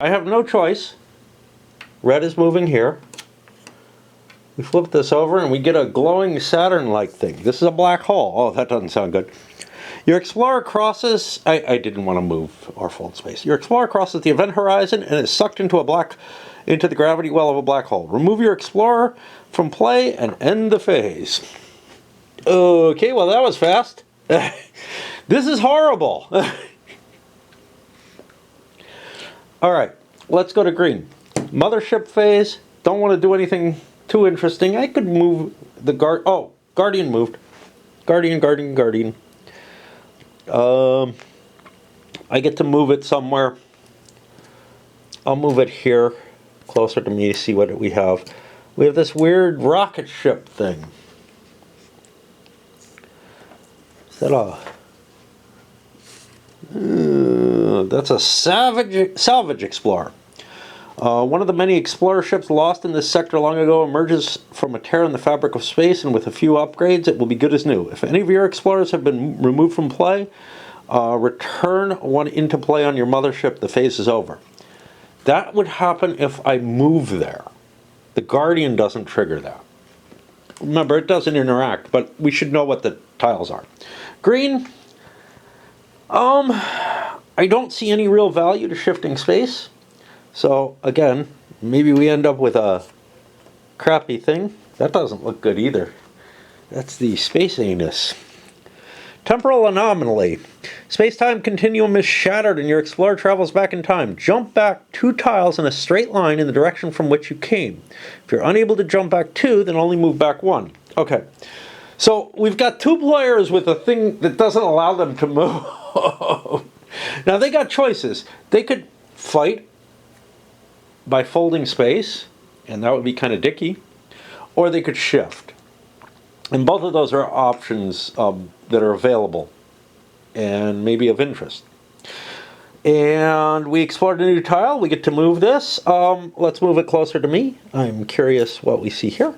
I have no choice. Red is moving here. We flip this over and we get a glowing Saturn-like thing. This is a black hole. Oh, that doesn't sound good. Your explorer crosses... I didn't want to move or fold space. Your explorer crosses the event horizon and is sucked into the gravity well of a black hole. Remove your explorer from play and end the phase. Okay, well that was fast. This is horrible. Alright, let's go to green. Mothership phase. Don't want to do anything too interesting. I could move the Guardian moved. Guardian. I get to move it somewhere. I'll move it here, closer to me, to see what we have. We have this weird rocket ship thing. Is that that's a salvage explorer. One of the many explorer ships lost in this sector long ago emerges from a tear in the fabric of space, and with a few upgrades it will be good as new. If any of your explorers have been removed from play, return one into play on your mothership. The phase is over. That would happen if I move there. The Guardian doesn't trigger that. Remember, it doesn't interact, but we should know what the tiles are. Green, I don't see any real value to shifting space. So, again, maybe we end up with a crappy thing. That doesn't look good either. That's the space anus. Temporal anomaly. Space-time continuum is shattered and your explorer travels back in time. Jump back 2 tiles in a straight line in the direction from which you came. If you're unable to jump back 2, then only move back 1. Okay. So, we've got 2 players with a thing that doesn't allow them to move. Now, they got choices. They could fight by folding space, and that would be kind of dicky, or they could shift. And both of those are options that are available and maybe of interest. And we explored a new tile. We get to move this. Let's move it closer to me. I'm curious what we see here.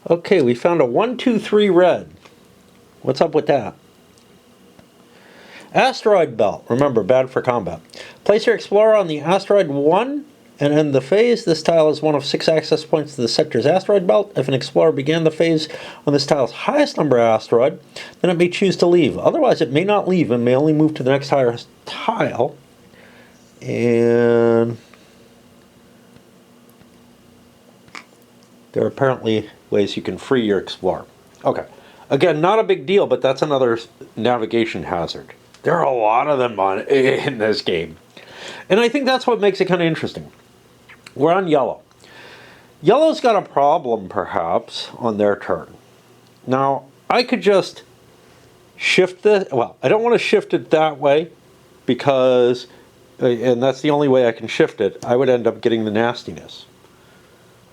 Okay, we found a 1, 2, 3 red. What's up with that? Asteroid belt. Remember, bad for combat. Place your explorer on the asteroid 1 and end the phase. This tile is one of 6 access points to the sector's asteroid belt. If an explorer began the phase on this tile's highest number asteroid, then it may choose to leave. Otherwise, it may not leave and may only move to the next highest tile. And there are apparently ways you can free your explorer. Okay. Again, not a big deal, but that's another navigation hazard. There are a lot of them in this game. And I think that's what makes it kind of interesting. We're on yellow. Yellow's got a problem, perhaps, on their turn. Now, I could just shift this. Well, I don't want to shift it that way because, and that's the only way I can shift it, I would end up getting the nastiness.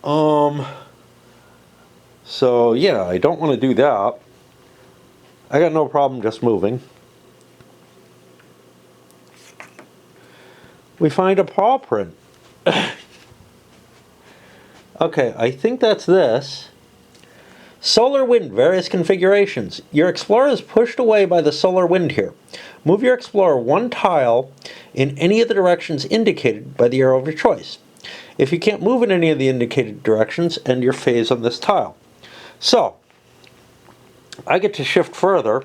So, yeah, I don't want to do that. I got no problem just moving. We find a paw print. Okay, I think that's this. Solar wind, various configurations. Your explorer is pushed away by the solar wind here. Move your explorer 1 tile in any of the directions indicated by the arrow of your choice. If you can't move in any of the indicated directions, end your phase on this tile. So, I get to shift further.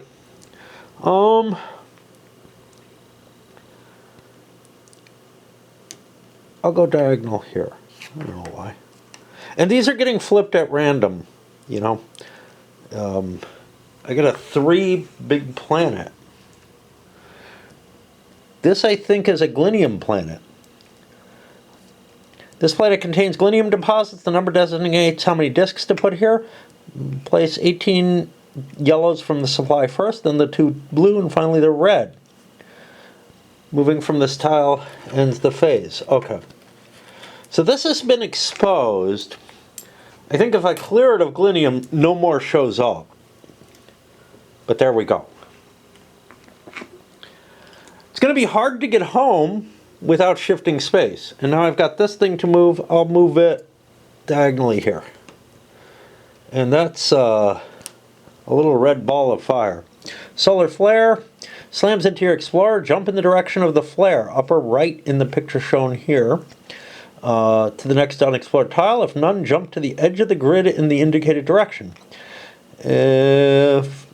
I'll go diagonal here. I don't know why. And these are getting flipped at random, you know. I got a 3 big planet. This, I think, is a glinium planet. This planet contains glinium deposits. The number designates how many disks to put here. Place 18 yellows from the supply first, then the 2 blue, and finally the red. Moving from this tile ends the phase. Okay. So this has been exposed. I think if I clear it of glinium, no more shows up. But there we go. It's going to be hard to get home without shifting space. And now I've got this thing to move. I'll move it diagonally here. And that's a little red ball of fire. Solar flare. Slams into your Explorer, jump in the direction of the flare, upper right in the picture shown here. To the next unexplored tile. If none, jump to the edge of the grid in the indicated direction. If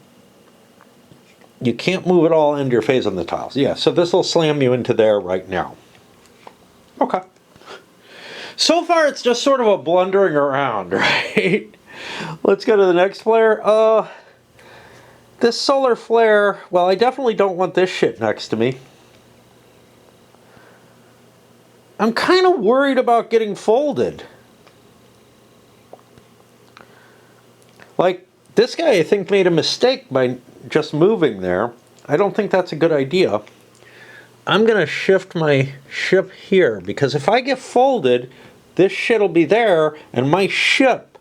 you can't move at all, end your phase on the tiles. Yeah, so this will slam you into there right now. Okay. So far, it's just sort of a blundering around, right? Let's go to the next flare. This solar flare, well, I definitely don't want this shit next to me. I'm kind of worried about getting folded. Like, this guy, I think, made a mistake by just moving there. I don't think that's a good idea. I'm going to shift my ship here, because if I get folded, this shit will be there, and my ship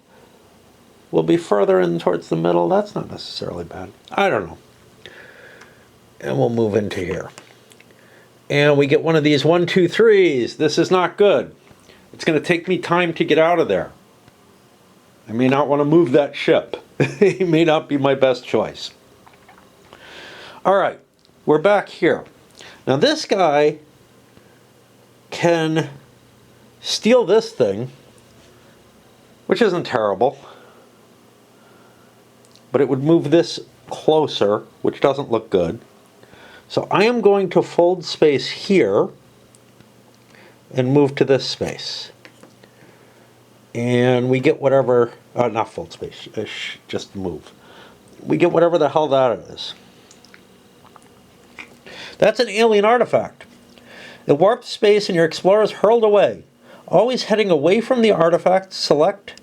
will be further in towards the middle. That's not necessarily bad. I don't know. And we'll move into here. And we get one of these 1, 2, 3s. This is not good. It's going to take me time to get out of there. I may not want to move that ship. It may not be my best choice. All right, we're back here. Now this guy can steal this thing, which isn't terrible. But it would move this closer, which doesn't look good. So I am going to fold space here and move to this space. And we get whatever, not fold space, just move. We get whatever the hell that is. That's an alien artifact. It warps space and your explorer is hurled away. Always heading away from the artifact, select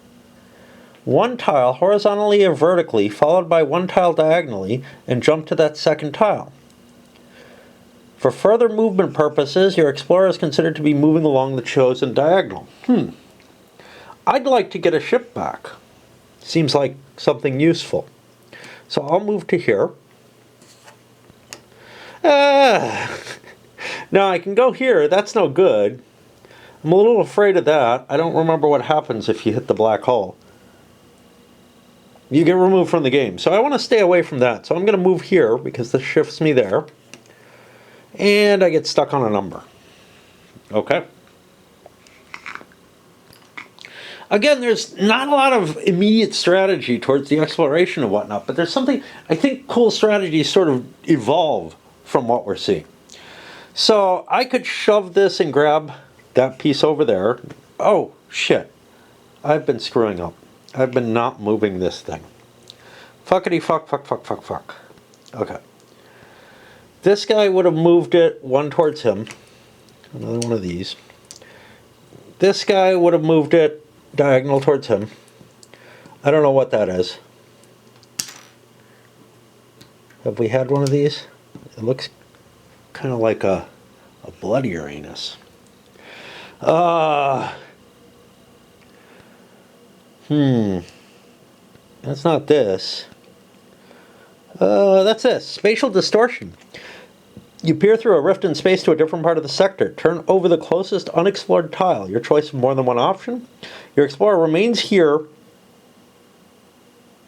one tile horizontally or vertically, followed by one tile diagonally, and jump to that second tile. For further movement purposes, your explorer is considered to be moving along the chosen diagonal. I'd like to get a ship back. Seems like something useful. So I'll move to here. Now I can go here. That's no good. I'm a little afraid of that. I don't remember what happens if you hit the black hole. You get removed from the game. So I want to stay away from that. So I'm going to move here because this shifts me there. And I get stuck on a number. Okay. Again, there's not a lot of immediate strategy towards the exploration and whatnot, but there's something, I think cool strategies sort of evolve from what we're seeing. So I could shove this and grab that piece over there. Oh, shit. I've been screwing up. I've been not moving this thing. Fuckity fuck, fuck, fuck, fuck, fuck. Okay. This guy would have moved it one towards him. Another one of these. This guy would have moved it diagonal towards him. I don't know what that is. Have we had one of these? It looks kind of like a blood Uranus. That's not this. That's this. Spatial Distortion. You peer through a rift in space to a different part of the sector. Turn over the closest unexplored tile. Your choice of more than one option. Your explorer remains here,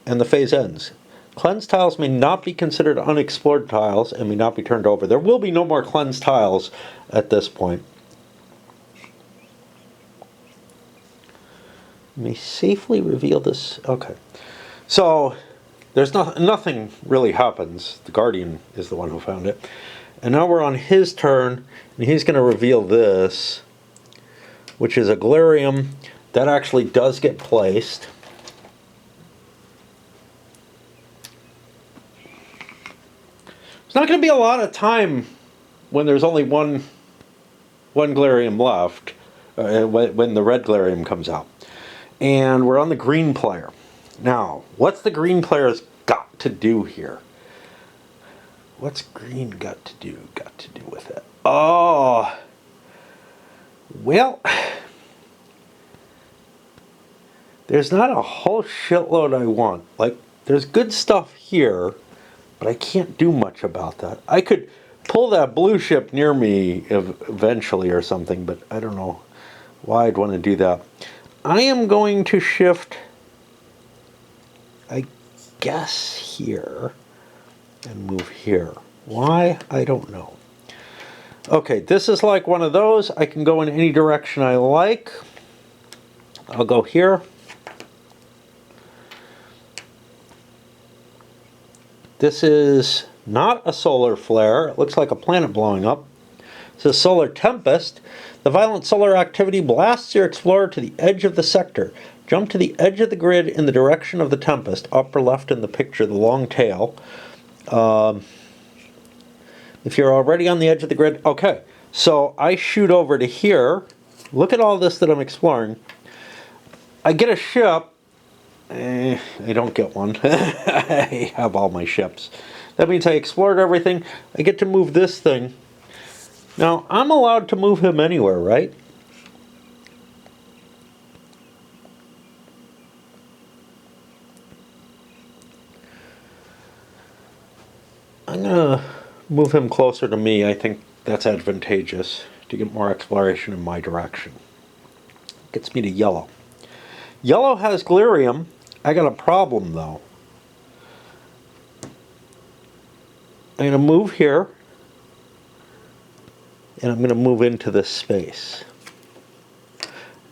and the phase ends. Cleansed tiles may not be considered unexplored tiles and may not be turned over. There will be no more cleansed tiles at this point. You may safely reveal this. Okay. So, there's nothing really happens. The Guardian is the one who found it. And now we're on his turn, and he's going to reveal this, which is a Glarium. That actually does get placed. There's not going to be a lot of time when there's only one Glarium left, when the red Glarium comes out. And we're on the green player. Now, what's the green player's got to do here? What's green got to do with it? Oh, well, there's not a whole shitload I want. Like, there's good stuff here, but I can't do much about that. I could pull that blue ship near me eventually or something, but I don't know why I'd want to do that. I am going to shift, I guess, here and move here. Why? I don't know. Okay, this is like one of those. I can go in any direction I like. I'll go here. This is not a solar flare. It looks like a planet blowing up. It's a solar tempest. The violent solar activity blasts your explorer to the edge of the sector. Jump to the edge of the grid in the direction of the tempest. Upper left in the picture, the long tail. If you're already on the edge of the grid, okay. So I shoot over to here. Look at all this that I'm exploring. I get a ship. I don't get one. I have all my ships. That means I explored everything. I get to move this thing. Now, I'm allowed to move him anywhere, right? I'm going to move him closer to me. I think that's advantageous to get more exploration in my direction. Gets me to yellow. Yellow has glirium. I got a problem, though. I'm going to move here. And I'm going to move into this space.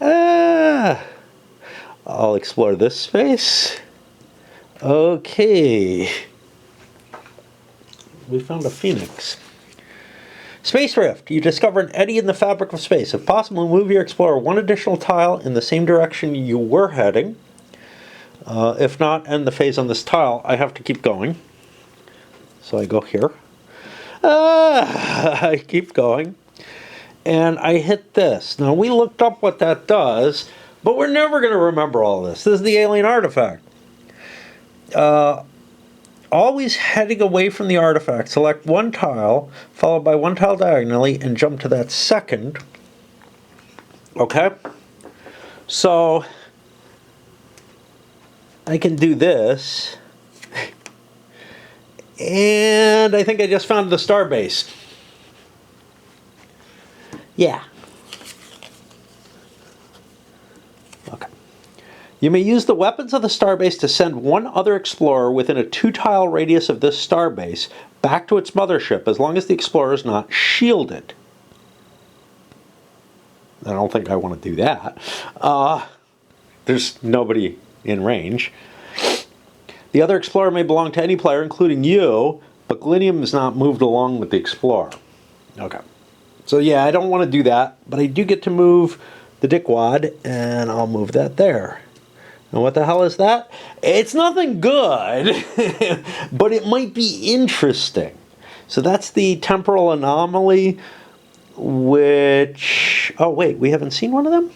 I'll explore this space. Okay. We found a phoenix. Space rift. You discover an eddy in the fabric of space. If possible, move your explorer one additional tile in the same direction you were heading. If not, end the phase on this tile. I have to keep going. So I go here. I keep going. And I hit this. Now, we looked up what that does, but we're never going to remember all this. This is the alien artifact. Always heading away from the artifact, select one tile, followed by one tile diagonally, and jump to that second. Okay? So, I can do this. And I think I just found the starbase. Yeah. Okay. You may use the weapons of the starbase to send one other explorer within a 2-tile radius of this starbase back to its mothership as long as the explorer is not shielded. I don't think I want to do that. There's nobody in range. The other explorer may belong to any player, including you, but glinium is not moved along with the explorer. Okay. So yeah, I don't want to do that, but I do get to move the dickwad, and I'll move that there. And what the hell is that? It's nothing good, but it might be interesting. So that's the temporal anomaly, which... Oh, wait, we haven't seen one of them?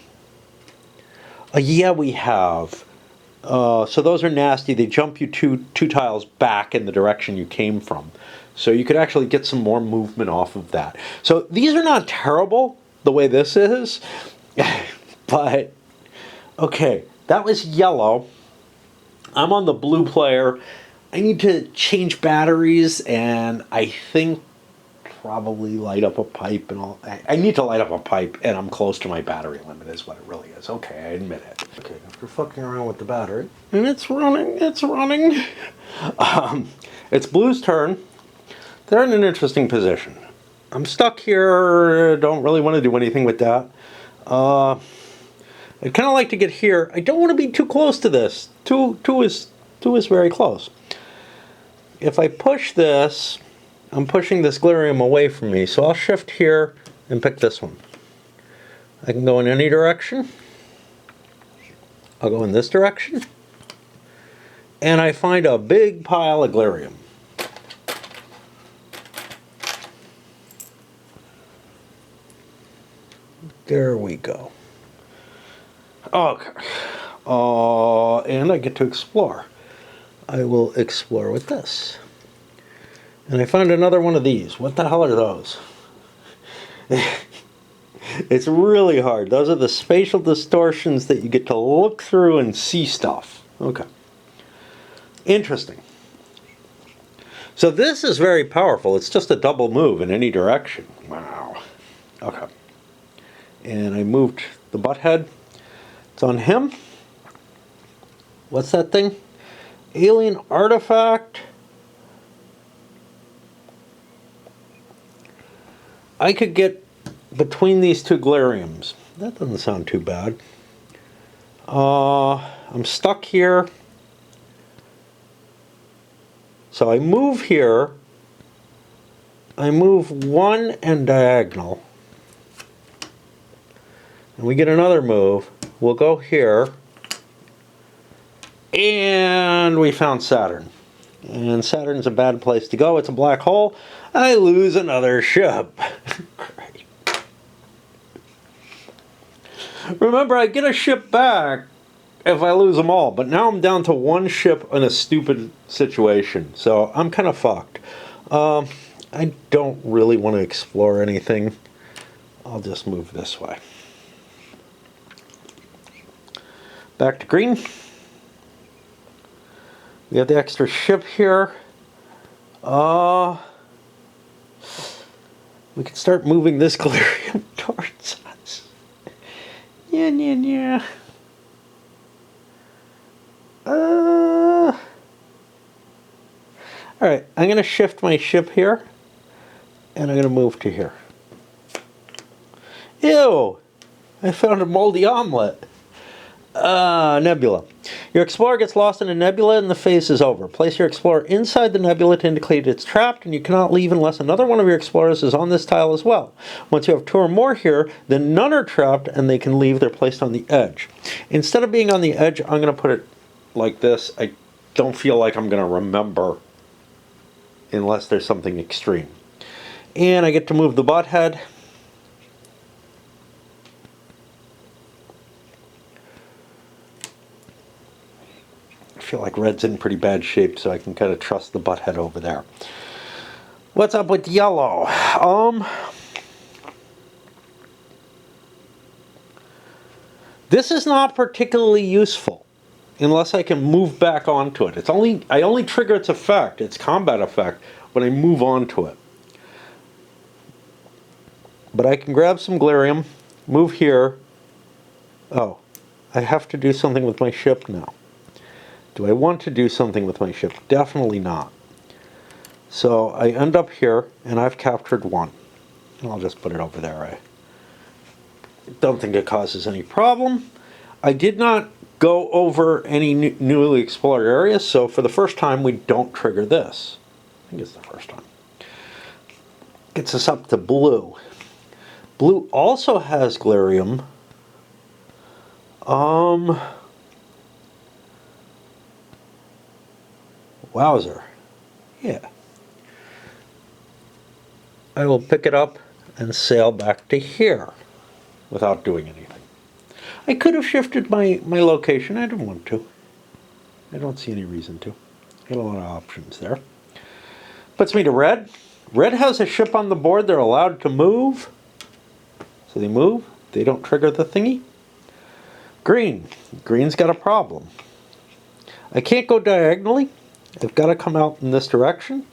Yeah, we have. So those are nasty. They jump you two tiles back in the direction you came from. So you could actually get some more movement off of that. So these are not terrible, the way this is. But, okay, that was yellow. I'm on the blue player. I need to change batteries, and I think probably light up a pipe and all. I need to light up a pipe, and I'm close to my battery limit is what it really is. Okay, I admit it. Okay, after fucking around with the battery, and it's running. It's blue's turn. They're in an interesting position. I'm stuck here. Don't really want to do anything with that. I'd kind of like to get here. I don't want to be too close to this. Two is very close. If I push this, I'm pushing this glirium away from me. So I'll shift here and pick this one. I can go in any direction. I'll go in this direction. And I find a big pile of glirium. There we go. Okay. And I get to explore. I will explore with this. And I found another one of these. What the hell are those? It's really hard. Those are the spatial distortions that you get to look through and see stuff. Okay. Interesting. So this is very powerful. It's just a double move in any direction. Wow. Okay. And I moved the butt head. It's on him. What's that thing? Alien artifact. I could get between these two glariums. That doesn't sound too bad. I'm stuck here. So I move here. I move one and diagonal. And we get another move. We'll go here. And we found Saturn. And Saturn's a bad place to go. It's a black hole. I lose another ship. Great. Remember, I get a ship back if I lose them all. But now I'm down to one ship in a stupid situation. So I'm kind of fucked. I don't really want to explore anything. I'll just move this way. Back to green. We have the extra ship here. We can start moving this galarium towards us. Yeah. Alright, I'm going to shift my ship here. And I'm going to move to here. Ew! I found a moldy omelet. Nebula. Your explorer gets lost in a nebula and the phase is over. Place your explorer inside the nebula to indicate it's trapped, and you cannot leave unless another one of your explorers is on this tile as well. Once you have two or more here, then none are trapped and they can leave. They're placed on the edge. Instead of being on the edge, I'm going to put it like this. I don't feel like I'm going to remember unless there's something extreme. And I get to move the butt head. I feel like red's in pretty bad shape, so I can kind of trust the butt head over there. What's up with yellow? This is not particularly useful unless I can move back onto it. I only trigger its effect, its combat effect, when I move onto it. But I can grab some galarium, move here. Oh, I have to do something with my ship now. Do I want to do something with my ship? Definitely not. So I end up here, and I've captured one. And I'll just put it over there. I don't think it causes any problem. I did not go over any newly explored areas, so for the first time we don't trigger this. I think it's the first time. Gets us up to blue. Blue also has galarium. Wowzer. Yeah. I will pick it up and sail back to here without doing anything. I could have shifted my location. I didn't want to. I don't see any reason to. Got a lot of options there. Puts me to red. Red has a ship on the board. They're allowed to move. So they move. They don't trigger the thingy. Green. Green's got a problem. I can't go diagonally. I've got to come out in this direction.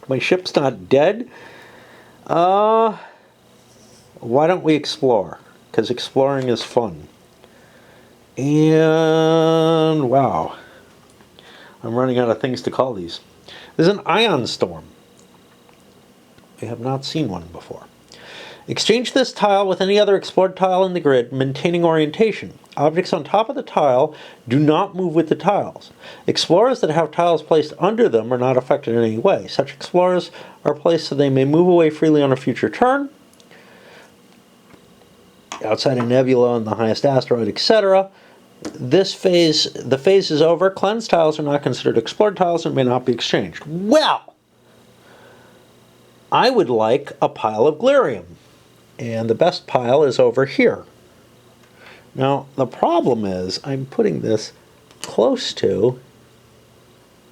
My ship's not dead. Why don't we explore? Because exploring is fun. And wow. I'm running out of things to call these. There's an ion storm. I have not seen one before. Exchange this tile with any other explored tile in the grid, maintaining orientation. Objects on top of the tile do not move with the tiles. Explorers that have tiles placed under them are not affected in any way. Such explorers are placed so they may move away freely on a future turn, outside a nebula on the highest asteroid, etc. The phase is over. Cleansed tiles are not considered explored tiles and may not be exchanged. Well, I would like a pile of galarium. And the best pile is over here. Now, the problem is I'm putting this close to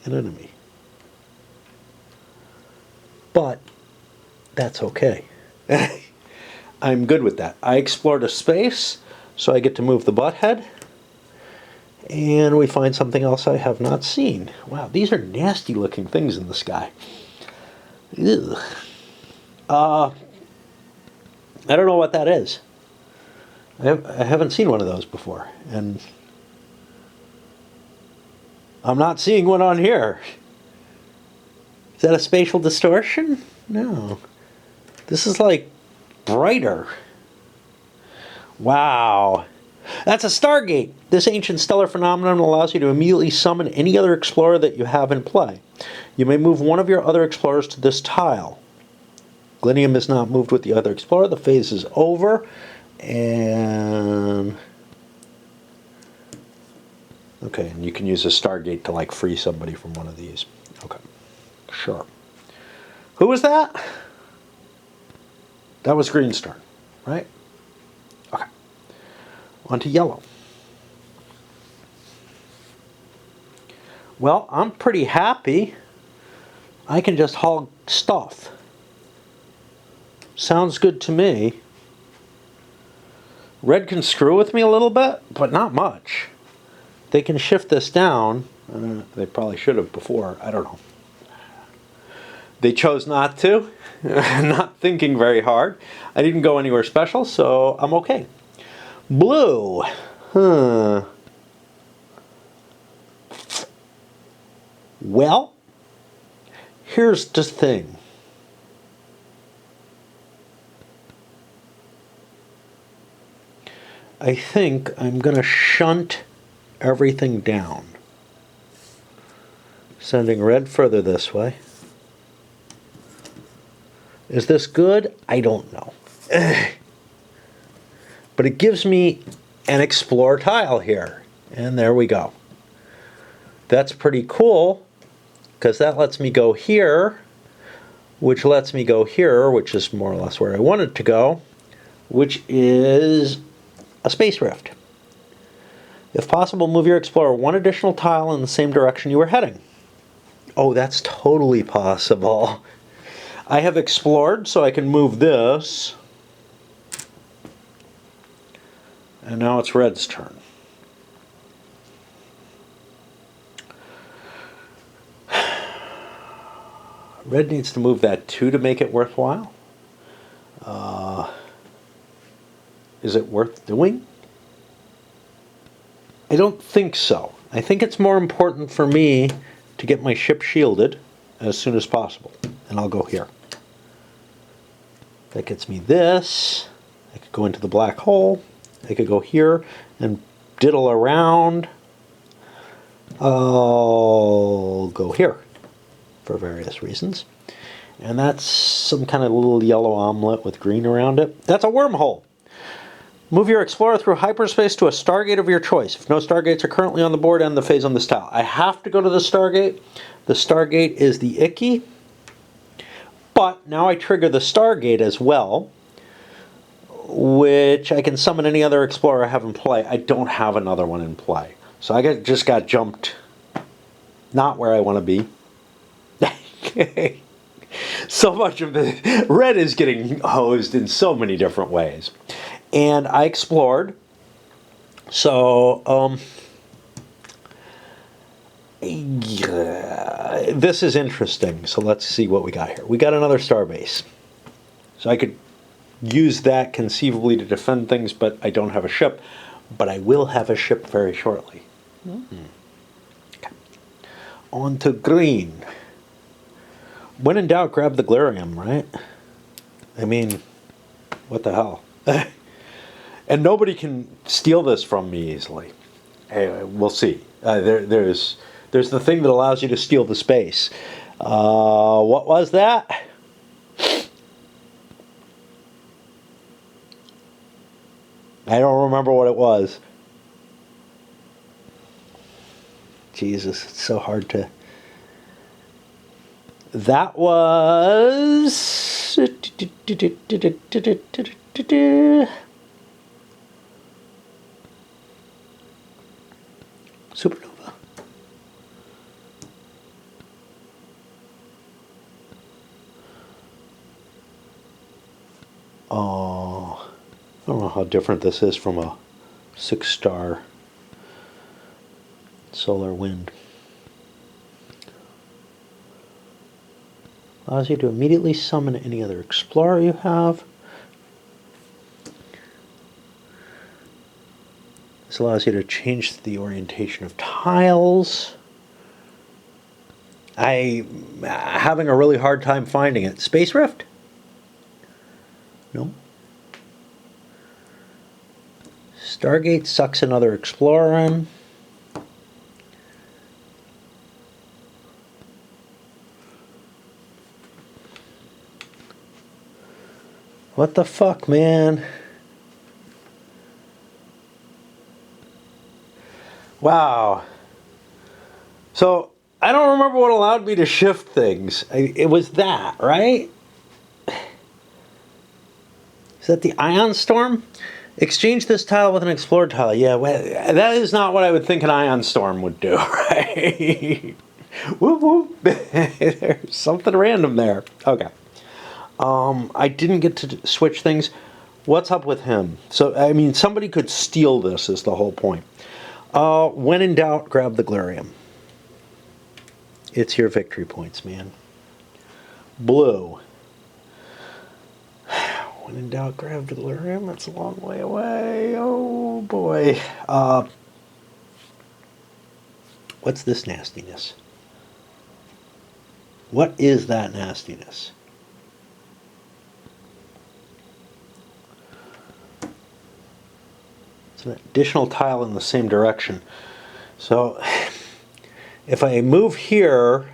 an enemy. But that's okay. I'm good with that. I explored a space, so I get to move the butt head. And we find something else I have not seen. Wow, these are nasty looking things in the sky. Ugh. I don't know what that is. I haven't seen one of those before. And I'm not seeing one on here. Is that a spatial distortion? No. This is like brighter. Wow. That's a Stargate. This ancient stellar phenomenon allows you to immediately summon any other explorer that you have in play. You may move one of your other explorers to this tile. Glinium is not moved with the other explorer. The phase is over. And... okay, and you can use a Stargate to like free somebody from one of these. Okay, sure. Who was that? That was Greenstern, right? Okay. On to yellow. Well, I'm pretty happy. I can just haul stuff. Sounds good to me. Red can screw with me a little bit, but not much. They can shift this down. They probably should have before. I don't know. They chose not to. Not thinking very hard. I didn't go anywhere special, so I'm okay. Blue. Huh. Well, here's the thing. I think I'm going to shunt everything down. Sending red further this way. Is this good? I don't know. But it gives me an explore tile here. And there we go. That's pretty cool, because that lets me go here, which lets me go here, which is more or less where I wanted to go, which is a space rift. If possible, move your explorer one additional tile in the same direction you were heading. Oh, that's totally possible. I have explored, so I can move this. And now it's red's turn. Red needs to move that 2 to make it worthwhile. Is it worth doing? I don't think so. I think it's more important for me to get my ship shielded as soon as possible. And I'll go here. That gets me this. I could go into the black hole. I could go here and diddle around. I'll go here for various reasons. And that's some kind of little yellow omelet with green around it. That's a wormhole. Move your explorer through hyperspace to a Stargate of your choice. If no Stargates are currently on the board, end the phase on this tile. I have to go to the Stargate. The Stargate is the icky. But now I trigger the Stargate as well, which I can summon any other explorer I have in play. I don't have another one in play. So I just got jumped not where I want to be. So much of the red is getting hosed in so many different ways. And I explored. So, this is interesting. So let's see what we got here. We got another starbase. So I could use that conceivably to defend things, but I don't have a ship. But I will have a ship very shortly. Okay. On to green. When in doubt, grab the Glarium, right? I mean, what the hell? And nobody can steal this from me easily. Hey, we'll see. There's the thing that allows you to steal the space. What was that? I don't remember what it was. Jesus, it's so hard to... That was... Supernova. Oh, I don't know how different this is from a 6-star solar wind. Allows you to immediately summon any other explorer you have. This allows you to change the orientation of tiles. I'm having a really hard time finding it. Space Rift? No. Stargate sucks another explorer in. What the fuck, man? Wow. So, I don't remember what allowed me to shift things. It was that, right? Is that the ion storm? Exchange this tile with an explored tile. Yeah, well, that is not what I would think an ion storm would do, right? Whoop, whoop. There's something random there. Okay. I didn't get to switch things. What's up with him? So, I mean, somebody could steal this is the whole point. When in doubt, grab the Glarium. It's your victory points, man. Blue. When in doubt, grab the Glarium. That's a long way away. Oh, boy. What's this nastiness? What is that nastiness? It's an additional tile in the same direction. So, if I move here,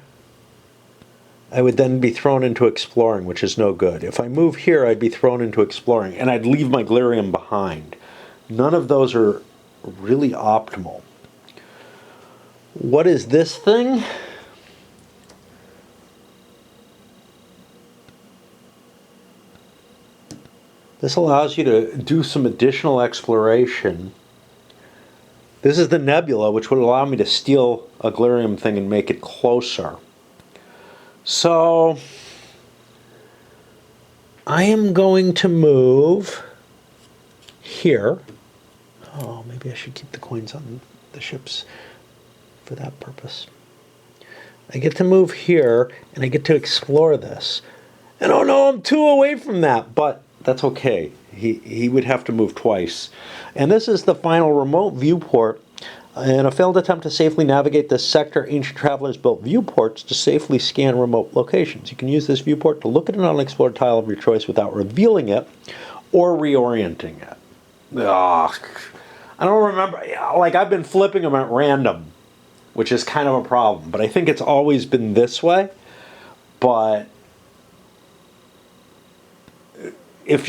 I would then be thrown into exploring, which is no good. If I move here, I'd be thrown into exploring, and I'd leave my Glarium behind. None of those are really optimal. What is this thing? This allows you to do some additional exploration. This is the Nebula, which would allow me to steal a Glarium thing and make it closer. So, I am going to move here. Oh, maybe I should keep the coins on the ships for that purpose. I get to move here, and I get to explore this. And oh no, I'm 2 away from that, but that's okay. He would have to move twice. And this is the final remote viewport. In a failed attempt to safely navigate this sector, ancient travelers built viewports to safely scan remote locations. You can use this viewport to look at an unexplored tile of your choice without revealing it or reorienting it. Ugh. I don't remember. Like, I've been flipping them at random, which is kind of a problem. But I think it's always been this way. But if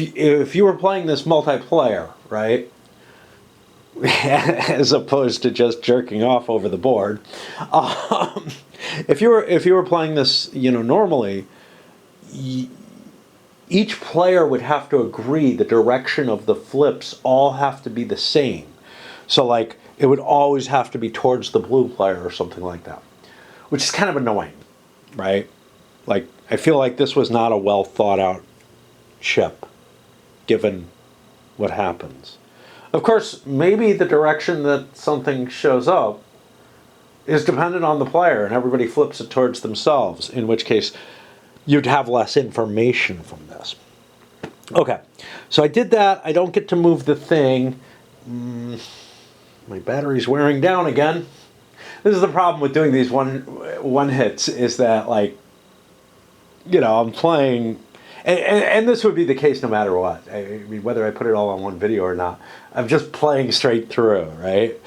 you were playing this multiplayer, right, as opposed to just jerking off over the board, if you were playing this, normally, each player would have to agree the direction of the flips all have to be the same. So, like, it would always have to be towards the blue player or something like that, which is kind of annoying, right? Like, I feel like this was not a well thought out ship, given what happens. Of course, maybe the direction that something shows up is dependent on the player, and everybody flips it towards themselves, in which case you'd have less information from this. Okay, so I did that. I don't get to move the thing. My battery's wearing down again. This is the problem with doing these one hits, is that, like, I'm playing... And this would be the case no matter what. I mean, whether I put it all on one video or not. I'm just playing straight through, right?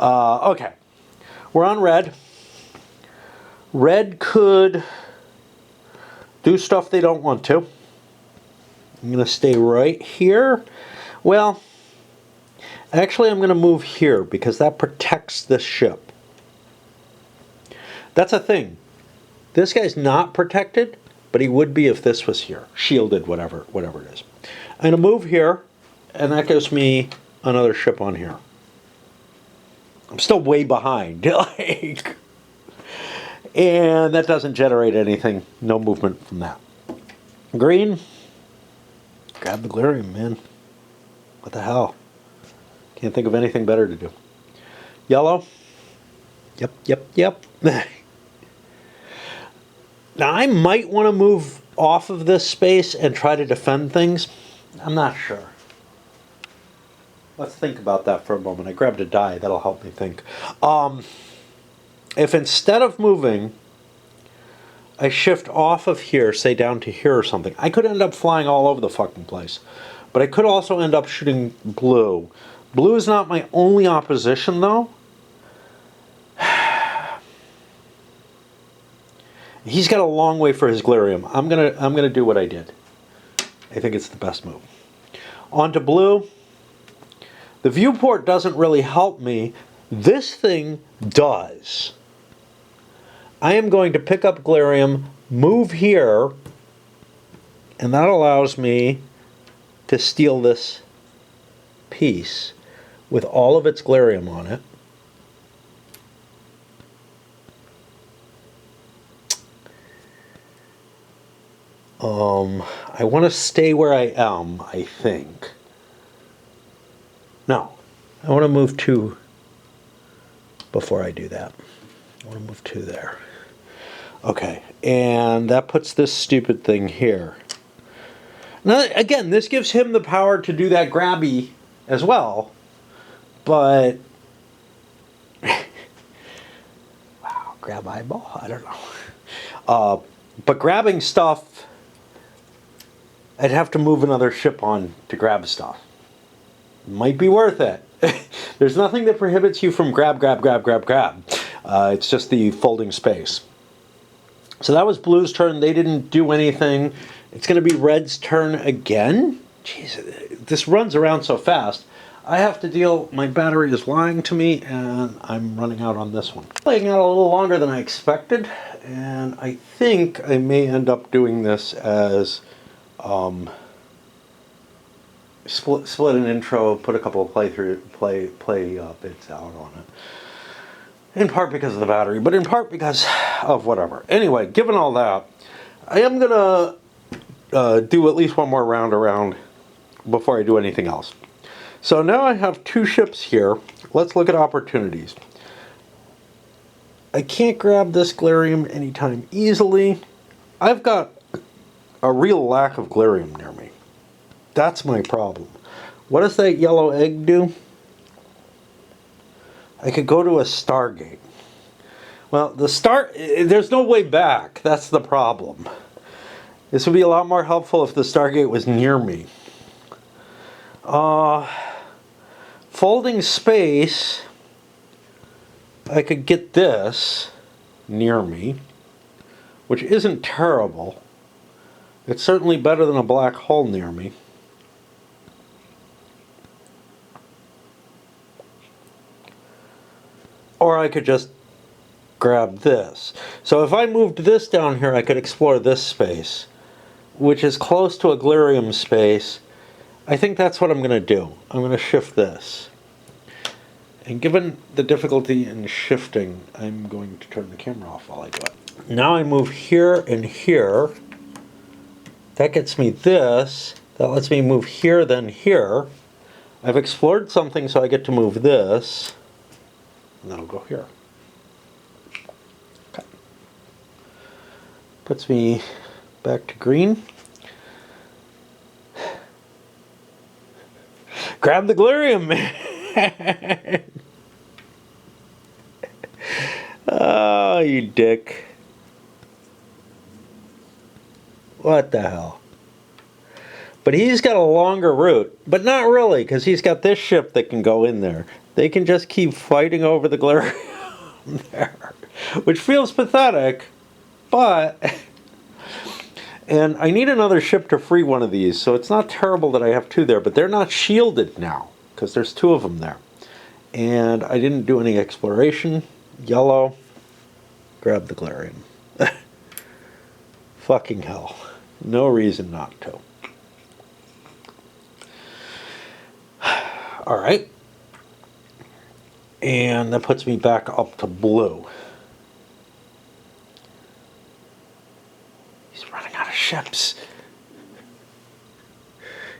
Okay. We're on red. Red could do stuff they don't want to. I'm going to stay right here. Well, actually I'm going to move here because that protects this ship. That's a thing. This guy's not protected, but he would be if this was here. Shielded, whatever it is. I'm going to move here, and that gives me another ship on here. I'm still way behind. Like, and that doesn't generate anything. No movement from that. Green. Grab the Glarium, man. What the hell? Can't think of anything better to do. Yellow. Yep. Now, I might want to move off of this space and try to defend things. I'm not sure. Let's think about that for a moment. I grabbed a die. That'll help me think. If instead of moving, I shift off of here, say down to here or something, I could end up flying all over the fucking place. But I could also end up shooting blue. Blue is not my only opposition, though. He's got a long way for his Glarium. I'm gonna do what I did. I think it's the best move. On to blue. The viewport doesn't really help me. This thing does. I am going to pick up Glarium, move here, and that allows me to steal this piece with all of its Glarium on it. I want to stay where I am, I think. No, I want to move 2 before I do that. I want to move 2 there. Okay, and that puts this stupid thing here. Now, again, this gives him the power to do that grabby as well, but... wow, grab eyeball? I don't know. But grabbing stuff, I'd have to move another ship on to grab stuff. Might be worth it. There's nothing that prohibits you from grab. It's just the folding space. So that was blue's turn. They didn't do anything. It's going to be red's turn again. Jeez, this runs around so fast. I have to deal, my battery is lying to me, and I'm running out on this one. Playing out a little longer than I expected, and I think I may end up doing this as split an intro, put a couple of play bits out on it. In part because of the battery, but in part because of whatever. Anyway, given all that, I am going to do at least one more round around before I do anything else. So now I have 2 ships here. Let's look at opportunities. I can't grab this Glarium anytime easily. I've got a real lack of Glarium near me. That's my problem. What does that yellow egg do? I could go to a Stargate. Well, there's no way back. That's the problem. This would be a lot more helpful if the Stargate was near me. Folding space, I could get this near me, which isn't terrible. It's certainly better than a black hole near me. Or I could just grab this. So if I moved this down here, I could explore this space, which is close to a Glarium space. I think that's what I'm going to do. I'm going to shift this. And given the difficulty in shifting, I'm going to turn the camera off while I do it. Now I move here and here. That gets me this. That lets me move here, then here. I've explored something, so I get to move this. And then I'll go here. Okay. Puts me back to green. Grab the Glarium, man! Oh, you dick. What the hell? But he's got a longer route. But not really, because he's got this ship that can go in there. They can just keep fighting over the Glarium there. Which feels pathetic, but... And I need another ship to free one of these, so it's not terrible that I have 2 there, but they're not shielded now, because there's 2 of them there. And I didn't do any exploration. Yellow. Grab the Glarium. Fucking hell. No reason not to. Alright. And that puts me back up to blue. He's running out of ships.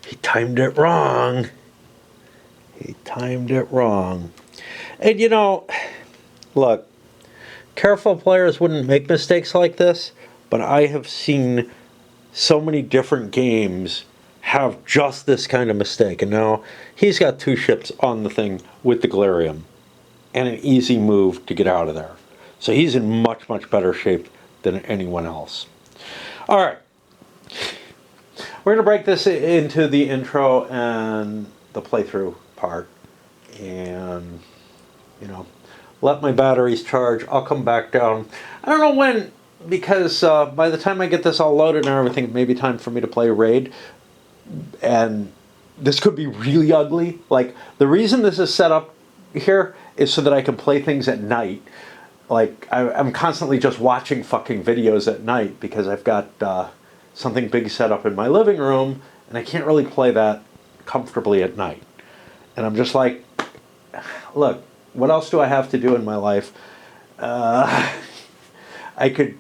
He timed it wrong. He timed it wrong. And you know, look, careful players wouldn't make mistakes like this, but I have seen so many different games have just this kind of mistake. And now he's got 2 ships on the thing with the Glarium and an easy move to get out of there. So he's in much, much better shape than anyone else. All right. We're going to break this into the intro and the playthrough part. And, you know, let my batteries charge. I'll come back down. I don't know when, because by the time I get this all loaded and everything, it may be time for me to play Raid. And this could be really ugly. Like, the reason this is set up here is so that I can play things at night. Like, I'm constantly just watching fucking videos at night because I've got something big set up in my living room, and I can't really play that comfortably at night. And I'm just like, look, what else do I have to do in my life? I could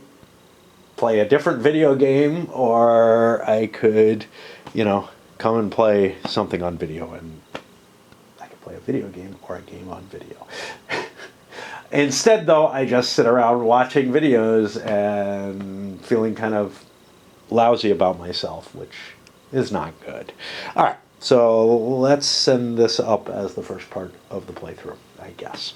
play a different video game, or I could, you know, come and play something on video. And I could play a video game or a game on video. Instead, though, I just sit around watching videos and feeling kind of lousy about myself, which is not good. All right, so let's send this up as the first part of the playthrough, I guess.